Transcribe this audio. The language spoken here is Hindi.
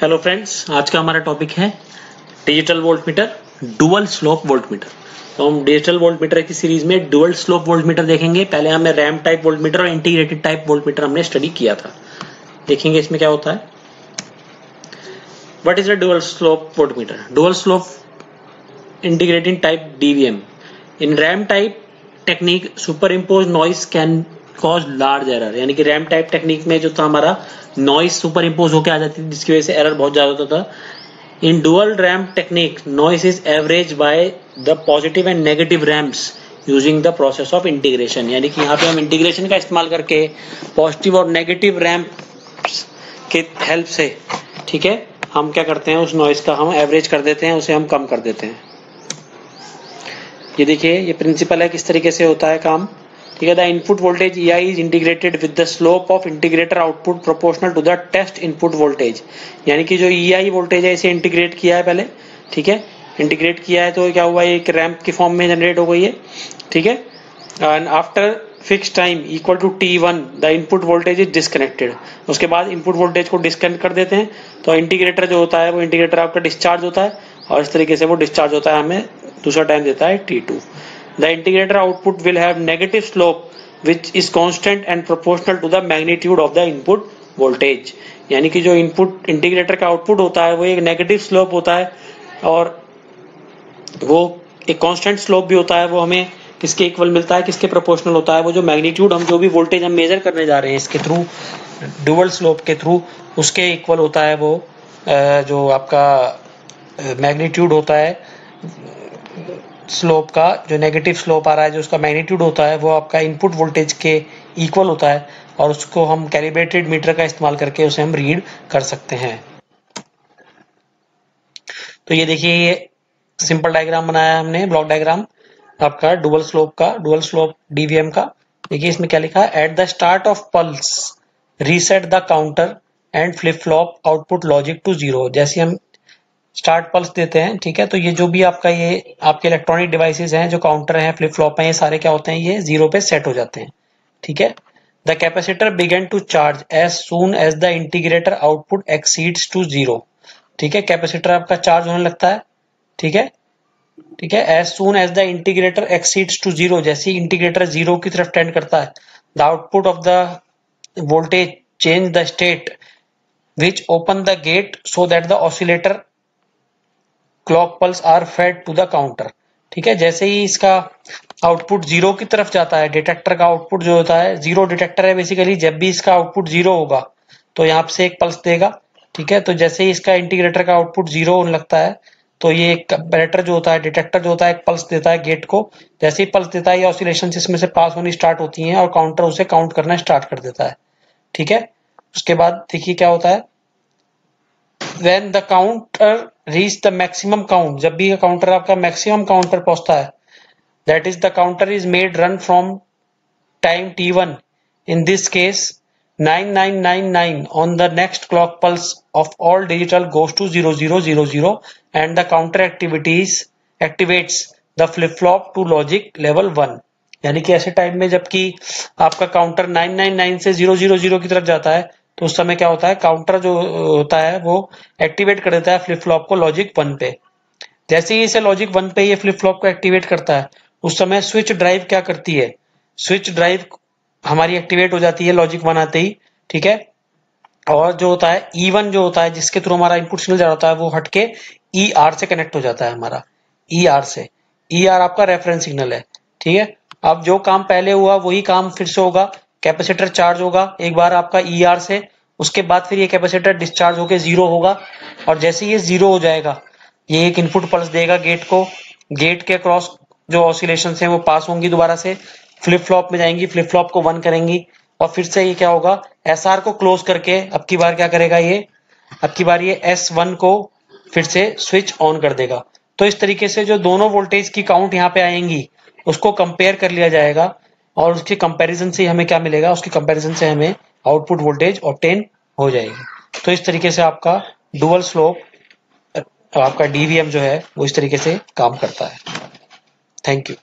हेलो फ्रेंड्स, आज का हमारा टॉपिक है digital voltmeter, dual slope voltmeter. तो हम डिजिटल वोल्टमीटर की सीरीज में डुअल स्लोप वोल्टमीटर देखेंगे। पहले हमने रैम टाइप वोल्टमीटर और इंटीग्रेटेड टाइप वोल्टमीटर हमने स्टडी किया था। देखेंगे इसमें क्या होता है। What is a dual slope voltmeter? Dual slope integrated type DVM in RAM type technique super impose noise can cause large error. यानी कि रैम टाइप टेक्निक में जो था हमारा नॉइस सुपर इम्पोज होकर आ जाती थी, जिसकी वजह से एरर बहुत ज्यादा होता था। In dual RAM technique, noise is averaged by the positive and negative RAMs using the process of integration। यानी कि यहाँ पे हम इंटीग्रेशन का इस्तेमाल करके पॉजिटिव और नेगेटिव रैम के हेल्प से, ठीक है, हम क्या करते हैं, उस नॉइस का हम एवरेज कर देते हैं, उसे हम कम कर देते हैं। ये देखिए, ये प्रिंसिपल है किस तरीके से होता है काम। ठीक है, the input voltage EI is integrated with the slope of integrator output proportional to the test input voltage. यानी कि जो EI वोल्टेज है इसे इंटीग्रेट किया है पहले, ठीक है, इंटीग्रेट किया है तो क्या हुआ, एक रैंप की फॉर्म में जनरेट हो गई है, ठीक है। And after fix time equal to T1 the input voltage is disconnected. उसके बाद इनपुट वोल्टेज को डिस्कनेक्ट कर देते हैं, तो इंटीग्रेटर जो होता है वो इंटीग्रेटर आपका डिस्चार्ज होता है, और इस तरीके से वो डिस्चार्ज होता है, हमें दूसरा टाइम देता है T2। The integrator output will have negative slope which is constant and proportional to the magnitude of the input voltage। यानी कि जो इनपुट इंटीग्रेटर का आउटपुट होता है वो एक नेगेटिव स्लोप होता है, और वो एक कांस्टेंट स्लोप भी होता है। वो हमें किसके इक्वल मिलता है, किसके प्रोपोर्शनल होता है, वो जो मैग्नीट्यूड हम जो भी वोल्टेज हम मेजर करने जा रहे हैं इसके थ्रू, डुअल स्लोप के थ्रू, उसके इक्वल होता है वो जो आपका मैग्नीट्यूड होता है स्लोप का, जो नेगेटिव स्लोप आ रहा है, जो उसका मैग्नीट्यूड होता है वो आपका इनपुट वोल्टेज के इक्वल होता है, और उसको हम कैलिब्रेटेड मीटर का इस्तेमाल करके उसे हम रीड कर सकते हैं। तो ये देखिए, ये सिंपल डायग्राम बनाया है हमने, ब्लॉक डायग्राम आपका डुअल स्लोप का, डुअल स्लोप DVM का। देखिए इसमें क्या लिखा है, at the start of pulse reset the counter and flip flop output logic to 0। जैसे हम स्टार्ट पल्स देते हैं, ठीक है, तो ये जो भी आपका ये आपके इलेक्ट्रॉनिक डिवाइसेस हैं, जो काउंटर हैं, फ्लिप फ्लॉप हैं, ये सारे क्या होते हैं, ये 0 पे सेट हो जाते हैं, ठीक है। The capacitor begin to charge as soon as the integrator output exceeds to 0। ठीक है, कैपेसिटर आपका चार्ज होने लगता है, ठीक है, ठीक है, as soon as the integrator exceeds to 0। जैसे ही इंटीग्रेटर 0 की तरफ टेंड करता है, the output of the voltage change the state which open the gate so that the oscillator clock pulse are fed to the counter. ठीक है, जैसे ही इसका आउटपुट 0 की तरफ जाता है, डिटेक्टर का आउटपुट जो होता है, 0 डिटेक्टर है बेसिकली, जब भी इसका आउटपुट 0 होगा तो यहाँ से एक पल्स देगा, ठीक है। तो जैसे ही इसका इंटीग्रेटर का आउटपुट 0 होने लगता है, तो ये कंपैरेटर जो होता है, डिटेक्टर जो होता है, एक पल्स देता है गेट को। जैसे ही पल्स देता है, ये ऑसिलेशन इसमें से पास होनी स्टार्ट होती है, और काउंटर उसे काउंट करना स्टार्ट कर देता है, ठीक है। उसके बाद देखिए क्या होता है, when the counter reach the maximum count, जब भी काउंटर आपका मैक्सिमम काउंट पर पहुंचता है, that is the counter is made run from time T1, in this case 9999 on the next clock pulse of all digital goes to 0000 and the counter activates the flip flop to logic level 1। यानी कि ऐसे टाइम में जबकि आपका काउंटर 999 से 000 की तरफ जाता है, तो उस समय क्या होता है, काउंटर जो होता है वो एक्टिवेट कर देता है फ्लिप फ्लॉप को लॉजिक 1 पे। जैसे ही इसे लॉजिक 1 पे ये फ्लिप फ्लॉप को एक्टिवेट करता है, उस समय स्विच ड्राइव क्या करती है, स्विच ड्राइव हमारी एक्टिवेट हो जाती है लॉजिक 1 आते ही, ठीक है। और जो होता है E1 जो होता है, जिसके थ्रू हमारा इनपुट सिग्नल जा रहा होता है, वो हटके ER से कनेक्ट हो जाता है हमारा, ER से। ER आपका रेफरेंस सिग्नल है, ठीक है। अब जो काम पहले हुआ वही काम फिर से होगा, कैपेसिटर चार्ज होगा एक बार आपका ER से, उसके बाद फिर ये कैपेसिटर डिस्चार्ज होकर 0 होगा, और जैसे ये 0 हो जाएगा, ये एक इनपुट पल्स देगा गेट को, गेट के क्रॉस जो ऑसिलेशन है वो पास होंगी, दोबारा से फ्लिप फ्लॉप में जाएंगी, फ्लिप फ्लॉप को 1 करेंगी, और फिर से ये क्या होगा, SR को क्लोज करके अब की बार क्या करेगा, ये अब की बार ये S1 को फिर से स्विच ऑन कर देगा। तो इस तरीके से जो दोनों वोल्टेज की काउंट यहाँ पे आएंगी, उसको कंपेयर कर लिया जाएगा, और उसके कंपैरिजन से हमें क्या मिलेगा, उसके कंपैरिजन से हमें आउटपुट वोल्टेज ऑब्टेन हो जाएगी। तो इस तरीके से आपका डुअल स्लोप आपका DVM जो है वो इस तरीके से काम करता है। Thank you.